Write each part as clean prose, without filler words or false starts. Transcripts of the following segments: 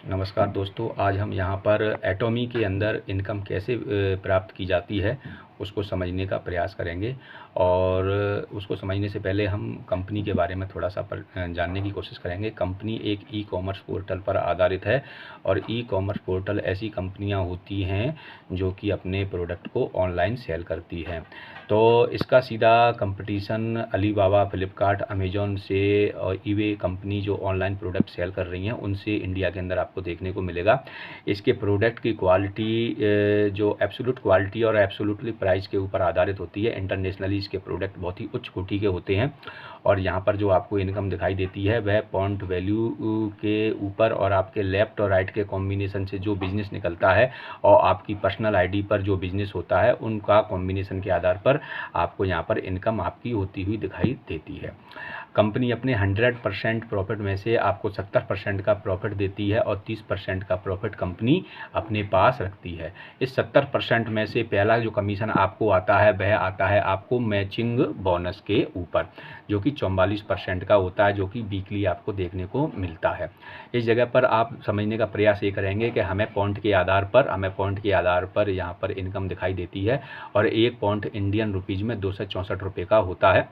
नमस्कार दोस्तों, आज हम यहाँ पर एटॉमी के अंदर इनकम कैसे प्राप्त की जाती है उसको समझने का प्रयास करेंगे। और उसको समझने से पहले हम कंपनी के बारे में थोड़ा सा जानने की कोशिश करेंगे। कंपनी एक ई कॉमर्स पोर्टल पर आधारित है और ई कॉमर्स पोर्टल ऐसी कंपनियाँ होती हैं जो कि अपने प्रोडक्ट को ऑनलाइन सेल करती हैं। तो इसका सीधा कंपटीशन अलीबाबा, फ्लिपकार्ट, अमेज़न से और ईबे कंपनी जो ऑनलाइन प्रोडक्ट सेल कर रही हैं उनसे इंडिया के अंदर आपको देखने को मिलेगा। इसके प्रोडक्ट की क्वालिटी जो एब्सोल्यूट क्वालिटी और एब्सोल्यूटली प्राइस के ऊपर आधारित होती है। इंटरनेशनली इसके प्रोडक्ट बहुत ही उच्च कोटि के होते हैं और यहाँ पर जो आपको इनकम दिखाई देती है वह पॉइंट वैल्यू के ऊपर और आपके लेफ़्ट और राइट के कॉम्बिनेशन से जो बिज़नेस निकलता है और आपकी पर्सनल आईडी पर जो बिज़नेस होता है उनका कॉम्बिनेशन के आधार पर आपको यहाँ पर इनकम आपकी होती हुई दिखाई देती है। कंपनी अपने 100% प्रॉफिट में से आपको 70% का प्रॉफिट देती है और 30% का प्रॉफिट कंपनी अपने पास रखती है। इस 70% में से पहला जो कमीशन आपको आता है वह आता है आपको मैचिंग बोनस के ऊपर, जो कि 44% का होता है, जो कि वीकली आपको देखने को मिलता है। इस जगह पर आप समझने का प्रयास ये करेंगे कि हमें पॉइंट के आधार पर यहाँ पर इनकम दिखाई देती है और एक पॉइंट इंडियन रुपीज़ में 264 रुपये का होता है,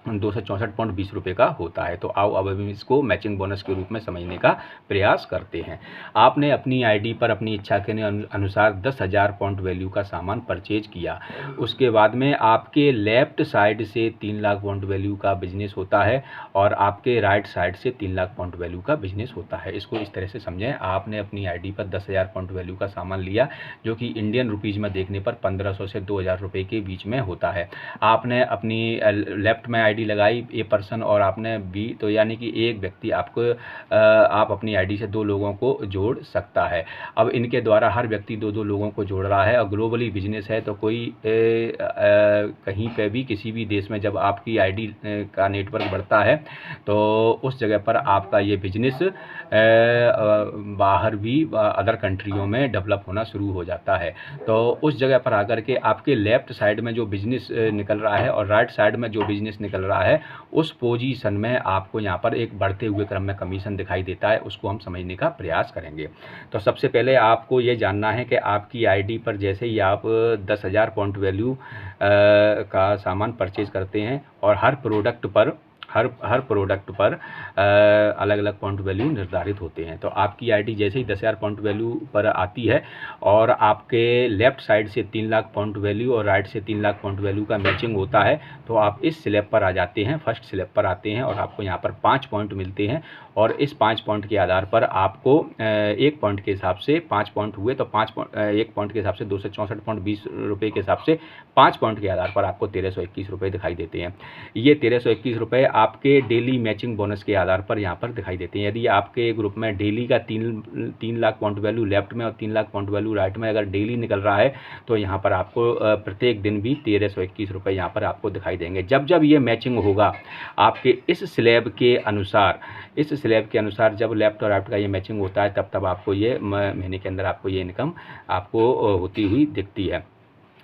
264.20 रुपये का होता है। तो आओ अब हम इसको मैचिंग बोनस के रूप में समझने का प्रयास करते हैं। आपने अपनी आईडी पर अपनी इच्छा के अनुसार 10,000 पॉइंट वैल्यू का सामान परचेज किया। उसके बाद में आपके लेफ़्ट साइड से 3 लाख पॉइंट वैल्यू का बिजनेस होता है और आपके राइट साइड से 3 लाख पॉइंट वैल्यू का बिजनेस होता है। इसको इस तरह से समझें, आपने अपनी आईडी पर 10,000 पॉइंट वैल्यू का सामान लिया जो कि इंडियन रुपीज़ में देखने पर 1500 से 2,000 रुपये के बीच में होता है। आपने अपनी लेफ़्ट में आईडी लगाई ए पर्सन और आपने बी, तो यानी कि एक व्यक्ति आपको आप अपनी आईडी से 2 लोगों को जोड़ सकता है। अब इनके द्वारा हर व्यक्ति 2-2 लोगों को जोड़ रहा है और ग्लोबली बिजनेस है तो कोई कहीं पे भी किसी भी देश में जब आपकी आईडी का नेटवर्क बढ़ता है तो उस जगह पर आपका ये बिजनेस बाहर भी अदर कंट्रियों में डेवलप होना शुरू हो जाता है। तो उस जगह पर आकर के आपके लेफ़्ट साइड में जो बिजनेस निकल रहा है और राइट साइड में जो बिजनेस निकल रहा है उस पोजीशन में आपको यहाँ पर एक बढ़ते हुए क्रम में कमीशन दिखाई देता है। उसको हम समझने का प्रयास करेंगे। तो सबसे पहले आपको ये जानना है कि आपकी आईडी पर जैसे ही आप 10,000 पॉइंट वैल्यू का सामान परचेज करते हैं और हर प्रोडक्ट पर अलग अलग पॉइंट वैल्यू निर्धारित होते हैं। तो आपकी आईडी जैसे ही 10,000 पॉइंट वैल्यू पर आती है और आपके लेफ़्ट साइड से 3 लाख पॉइंट वैल्यू और राइट से 3 लाख पॉइंट वैल्यू का मैचिंग होता है तो आप इस स्लैब पर आ जाते हैं, फर्स्ट स्लैब पर आते हैं और आपको यहाँ पर 5 पॉइंट मिलते हैं और इस 5 पॉइंट के आधार पर आपको एक पॉइंट के हिसाब से 5 पॉइंट हुए तो 1 पॉइंट के हिसाब से 264.20 रुपये के हिसाब से 5 पॉइंट के आधार पर आपको 1,321 रुपये दिखाई देते हैं। ये 1,321 रुपये आपके डेली मैचिंग बोनस के आधार पर यहाँ पर दिखाई देते हैं। यदि आपके ग्रुप में डेली का 3 लाख पॉइंट वैल्यू लेफ्ट में और 3 लाख पॉइंट वैल्यू राइट में अगर डेली निकल रहा है तो यहाँ पर आपको प्रत्येक दिन भी 1,321 रुपये यहाँ पर आपको दिखाई देंगे। जब जब ये मैचिंग होगा आपके इस स्लैब के अनुसार जब लेफ्ट और राइट का ये मैचिंग होता है तब आपको ये महीने के अंदर आपको ये इनकम आपको होती हुई दिखती है।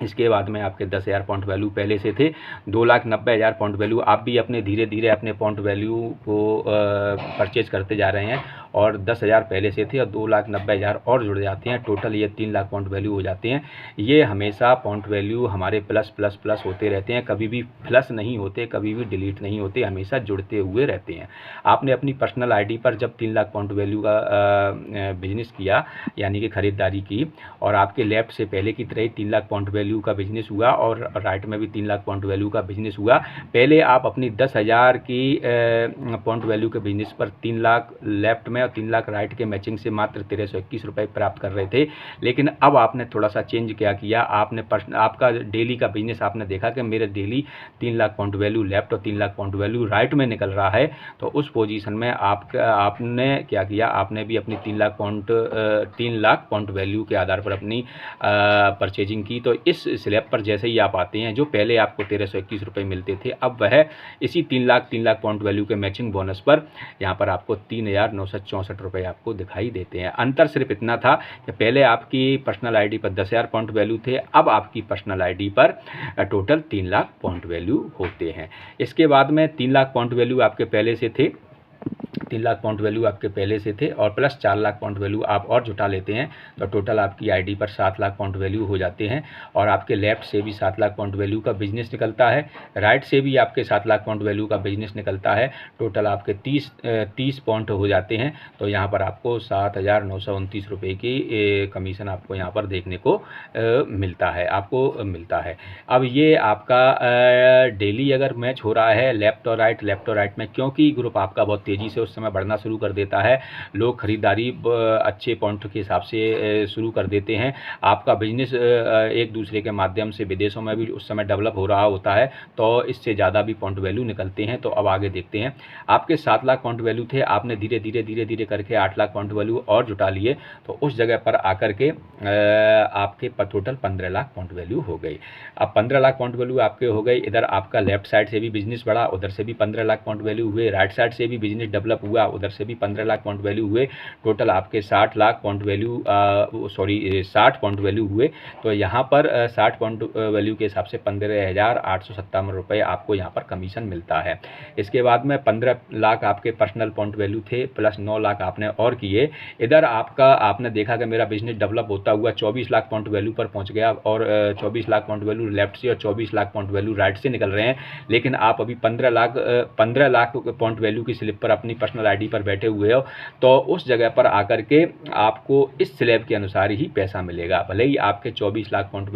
इसके बाद में आपके 10,000 पॉइंट वैल्यू पहले से थे, 2,90,000 पॉइंट वैल्यू आप भी अपने धीरे धीरे अपने पॉइंट वैल्यू को परचेज करते जा रहे हैं और 10,000 पहले से थे और 2,90,000 और जुड़ जाते हैं, टोटल ये 3 लाख पॉइंट वैल्यू हो जाते हैं। ये हमेशा पॉइंट वैल्यू हमारे प्लस प्लस प्लस होते रहते हैं, कभी भी प्लस नहीं होते, कभी भी डिलीट नहीं होते, हमेशा जुड़ते हुए रहते हैं। आपने अपनी पर्सनल आईडी पर जब 3 लाख पॉइंट वैल्यू का बिजनेस किया यानी कि ख़रीदारी की और आपके लेफ्ट से पहले की तरह ही 3 लाख पॉइंट वैल्यू का बिजनेस हुआ और राइट में भी 3 लाख पॉइंट वैल्यू का बिजनेस हुआ। पहले आप अपनी 10,000 की पॉइंट वैल्यू के बिजनेस पर 3 लाख लेफ्ट में और 3 लाख राइट के मैचिंग से मात्र 1,321 रुपये प्राप्त कर रहे थे। लेकिन अब आपने थोड़ा सा चेंज क्या किया, आपने आपका डेली का बिजनेस आपने देखा कि मेरे daily 3 lakh point value left और 3 लाख पॉइंट वैल्यू राइट में निकल रहा है। तो उस पोजीशन में आपने क्या किया, आपने भी अपनी 3 लाख पॉइंट वैल्यू के आधार पर अपनी परचेजिंग की। तो इस स्लैब पर जैसे ही आप आते हैं जो पहले आपको 1,321 रुपये मिलते थे अब वह इसी 3 लाख पॉइंट वैल्यू के मैचिंग बोनस पर यहाँ पर आपको 3,964 रुपये आपको दिखाई देते हैं। अंतर सिर्फ इतना था कि पहले आपकी पर्सनल आईडी पर 10,000 पॉइंट वैल्यू थे, अब आपकी पर्सनल आईडी पर टोटल 3 लाख पॉइंट वैल्यू होते हैं। इसके बाद में 3 लाख पॉइंट वैल्यू आपके पहले से थे 3 लाख पॉइंट वैल्यू आपके पहले से थे और प्लस 4 लाख पॉइंट वैल्यू आप और जुटा लेते हैं तो टोटल आपकी आईडी पर 7 लाख पॉइंट वैल्यू हो जाते हैं। और आपके लेफ्ट से भी 7 लाख पॉइंट वैल्यू का बिजनेस निकलता है, राइट से भी आपके 7 लाख पॉइंट वैल्यू का बिजनेस निकलता है। टोटल आपके 30 पॉइंट हो जाते हैं। तो यहाँ पर आपको 7,929 रुपये की कमीशन आपको यहाँ पर देखने को मिलता है। अब ये आपका डेली अगर मैच हो रहा है लेफ़्ट और राइट में, क्योंकि ग्रुप आपका बहुत तेज़ी से उस समय बढ़ना शुरू कर देता है, लोग खरीदारी अच्छे पॉइंट के हिसाब से शुरू कर देते हैं। आपका बिजनेस एक दूसरे के माध्यम से विदेशों में भी उस समय डेवलप हो रहा होता है, तो इससे ज़्यादा भी पॉइंट वैल्यू निकलते हैं। तो अब आगे देखते हैं। आपके 7 लाख पॉइंट वैल्यू थे, आपने धीरे धीरे करके 8 लाख पॉइंट वैल्यू और जुटा लिए, तो उस जगह पर आकर के आपके टोटल 15 लाख पॉइंट वैल्यू हो गई। अब 15 लाख पॉइंट वैल्यू आपके हो गई। इधर आपका लेफ्ट साइड से भी बिजनेस बढ़ा, उधर से भी 15 लाख पॉइंट वैल्यू हुए, राइट साइड से भी बिजनेस डेवलप हुआ, उधर से भी 15 लाख पॉइंट वैल्यू हुए। टोटल आपके 60 lakh point value 60 point value हुए। तो यहाँ पर 60 पॉइंट वैल्यू के हिसाब से 15,857 रुपये आपको यहाँ पर कमीशन मिलता है। इसके बाद में 15 लाख आपके पर्सनल पॉइंट वैल्यू थे, प्लस 9 लाख आपने और किए। इधर आपने देखा कि मेरा बिजनेस डेवलप होता हुआ 24 लाख पॉइंट वैल्यू पर पहुँच गया और 24 लाख पॉइंट वैल्यू लेफ्ट से और 24 लाख पॉइंट वैल्यू राइट से निकल रहे हैं। लेकिन आप अभी 15 लाख पॉइंट वैल्यू की स्लिप पर अपनी पर्सनल आईडी पर बैठे हुए हो, तो उस जगह पर आकर के आपको इस स्लैब के अनुसार ही पैसा मिलेगा। भले ही आपके 24 लाख पॉइंट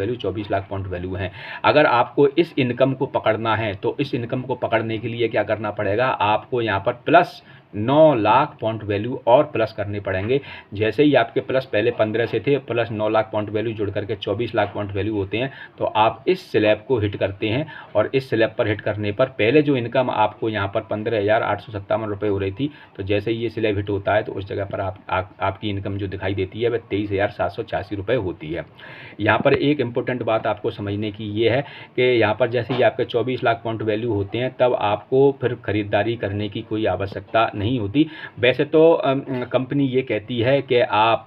वैल्यू हैं। अगर आपको इस इनकम को पकड़ना है तो इस इनकम को पकड़ने के लिए क्या करना पड़ेगा, आपको यहाँ पर प्लस 9 लाख पॉइंट वैल्यू और प्लस करने पड़ेंगे। जैसे ही आपके प्लस पहले 15 से थे, प्लस 9 लाख पॉइंट वैल्यू जुड़ करके 24 लाख पॉइंट वैल्यू होते हैं। तो आप इस स्लैब को हिट करते हैं और इस स्लैब पर हिट करने पर पहले जो इनकम आपको यहाँ पर 15,857 रुपये हो रही थी, तो जैसे ही ये स्लैब हिट होता है तो उस जगह पर आपकी इनकम जो दिखाई देती है वह 23,786 रुपये होती है। यहाँ पर एक इम्पोर्टेंट बात आपको समझने की ये है कि यहाँ पर जैसे ही आपके 24 लाख पॉइंट वैल्यू होते हैं, तब आपको फिर खरीदारी करने की कोई आवश्यकता नहीं होती। वैसे तो कंपनी ये कहती है कि आप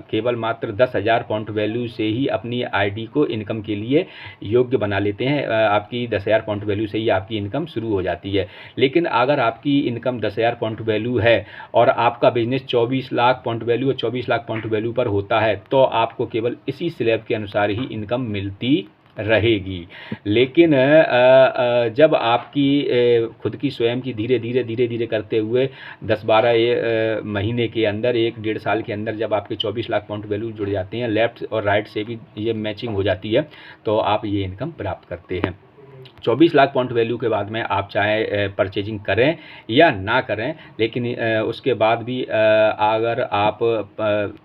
केवल मात्र 10,000 पॉइंट वैल्यू से ही अपनी आईडी को इनकम के लिए योग्य बना लेते हैं। आपकी 10,000 पॉइंट वैल्यू से ही आपकी इनकम शुरू हो जाती है। लेकिन अगर आपकी इनकम 10,000 पॉइंट वैल्यू है और आपका बिजनेस 24 लाख पॉइंट वैल्यू और 24 लाख पॉइंट वैल्यू पर होता है, तो आपको केवल इसी स्लैब के अनुसार ही इनकम मिलती रहेगी। लेकिन जब आपकी खुद की स्वयं की धीरे धीरे करते हुए 10-12 महीने के अंदर, 1-1.5 साल के अंदर जब आपके 24 लाख पॉइंट वैल्यू जुड़ जाते हैं, लेफ़्ट और राइट से भी ये मैचिंग हो जाती है, तो आप ये इनकम प्राप्त करते हैं। 24 लाख पॉइंट वैल्यू के बाद में आप चाहे परचेजिंग करें या ना करें, लेकिन उसके बाद भी अगर आप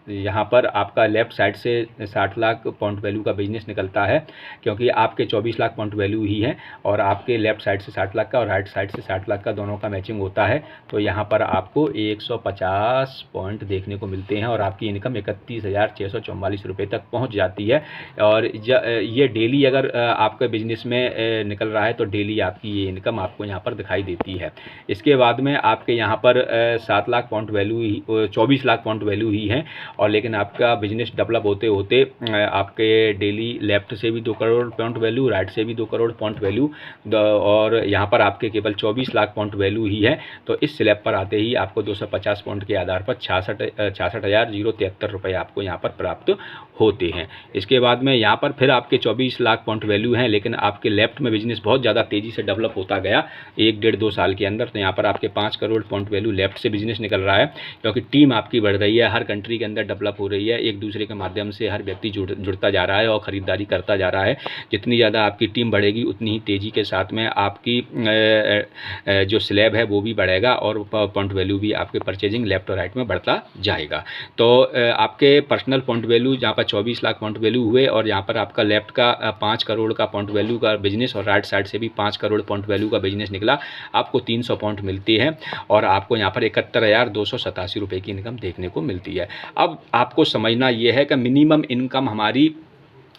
यहाँ पर आपका लेफ़्ट साइड से 60 लाख पॉइंट वैल्यू का बिजनेस निकलता है, क्योंकि आपके 24 लाख पॉइंट वैल्यू ही है और आपके लेफ़्ट साइड से 60 लाख का और राइट साइड से 60 लाख का दोनों का मैचिंग होता है, तो यहाँ पर आपको 150 पॉइंट देखने को मिलते हैं और आपकी इनकम 31,644 रुपये तक पहुँच जाती है। और ये डेली अगर आपके बिजनेस में निकल रहा है तो डेली आपकी ये इनकम आपको यहाँ पर दिखाई देती है। इसके बाद में आपके यहाँ पर 7 लाख पॉइंट वैल्यू ही 24 लाख पॉइंट वैल्यू ही है, और लेकिन आपका बिजनेस डेवलप होते होते आपके डेली लेफ़्ट से भी 2 करोड़ पॉइंट वैल्यू, राइट से भी 2 करोड़ पॉइंट वैल्यू, और यहाँ पर आपके केवल 24 लाख पॉइंट वैल्यू ही है। तो इस स्लैब पर आते ही आपको 250 पॉइंट के आधार पर 66,073 रुपये आपको यहाँ पर प्राप्त होते हैं। इसके बाद में यहाँ पर फिर आपके 24 लाख पॉइंट वैल्यू हैं, लेकिन आपके लेफ़्ट में बिजनेस बहुत ज़्यादा तेज़ी से डेवलप होता गया 1-1.5-2 साल के अंदर। तो यहाँ पर आपके 5 करोड़ पॉइंट वैल्यू लेफ़्ट से बिजनेस निकल रहा है, क्योंकि टीम आपकी बढ़ रही है, हर कंट्री के अंदर डेवलप हो रही है, एक दूसरे के माध्यम से हर व्यक्ति जुड़ता जा रहा है और ख़रीदारी करता जा रहा है। जितनी ज़्यादा आपकी टीम बढ़ेगी उतनी ही तेज़ी के साथ में आपकी जो स्लैब है वो भी बढ़ेगा और पॉइंट वैल्यू भी आपके परचेजिंग लेफ़्ट और राइट में बढ़ता जाएगा। तो आपके पर्सनल पॉइंट वैल्यू जहाँ पर 24 लाख पॉइंट वैल्यू हुए और यहाँ पर आपका लेफ़्ट का 5 करोड़ का पॉइंट वैल्यू का बिजनेस और राइट साइड से भी 5 करोड़ पॉइंट वैल्यू का बिजनेस निकला, आपको 300 पॉइंट मिलती है और आपको यहाँ पर 71,287 रुपये की इनकम देखने को मिलती है। अब आपको समझना ये है कि मिनिमम इनकम हमारी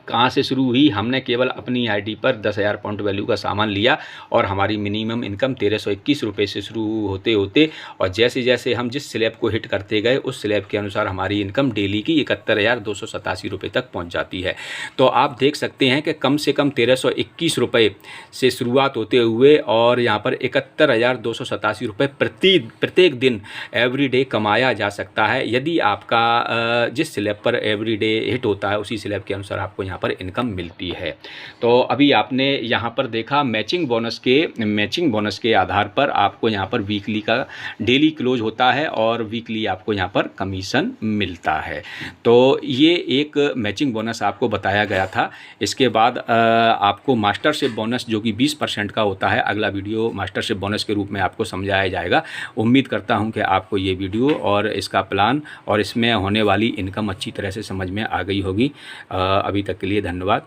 कहाँ से शुरू हुई? हमने केवल अपनी आईडी पर 10,000 पाउंड वैल्यू का सामान लिया और हमारी मिनिमम इनकम 1321 रुपये से शुरू होते होते और जैसे जैसे हम जिस स्लैब को हिट करते गए उस स्लैब के अनुसार हमारी इनकम डेली की 71,287 रुपये तक पहुंच जाती है। तो आप देख सकते हैं कि कम से कम 1321 रुपये से शुरुआत होते हुए और यहाँ पर 71,287 रुपये प्रत्येक दिन एवरीडे कमाया जा सकता है, यदि आपका जिस स्लैब पर एवरीडे हिट होता है उसी स्लैब के अनुसार आपको यहाँ पर इनकम मिलती है। तो अभी आपने यहाँ पर देखा मैचिंग बोनस के आधार पर आपको यहाँ पर वीकली का डेली क्लोज होता है और वीकली आपको यहाँ पर कमीशन मिलता है। तो ये एक मैचिंग बोनस आपको बताया गया था। इसके बाद आपको मास्टरशिप बोनस जो कि 20% का होता है, अगला वीडियो मास्टरशिप बोनस के रूप में आपको समझाया जाएगा। उम्मीद करता हूँ कि आपको ये वीडियो और इसका प्लान और इसमें होने वाली इनकम अच्छी तरह से समझ में आ गई होगी। अभी तक के लिए धन्यवाद।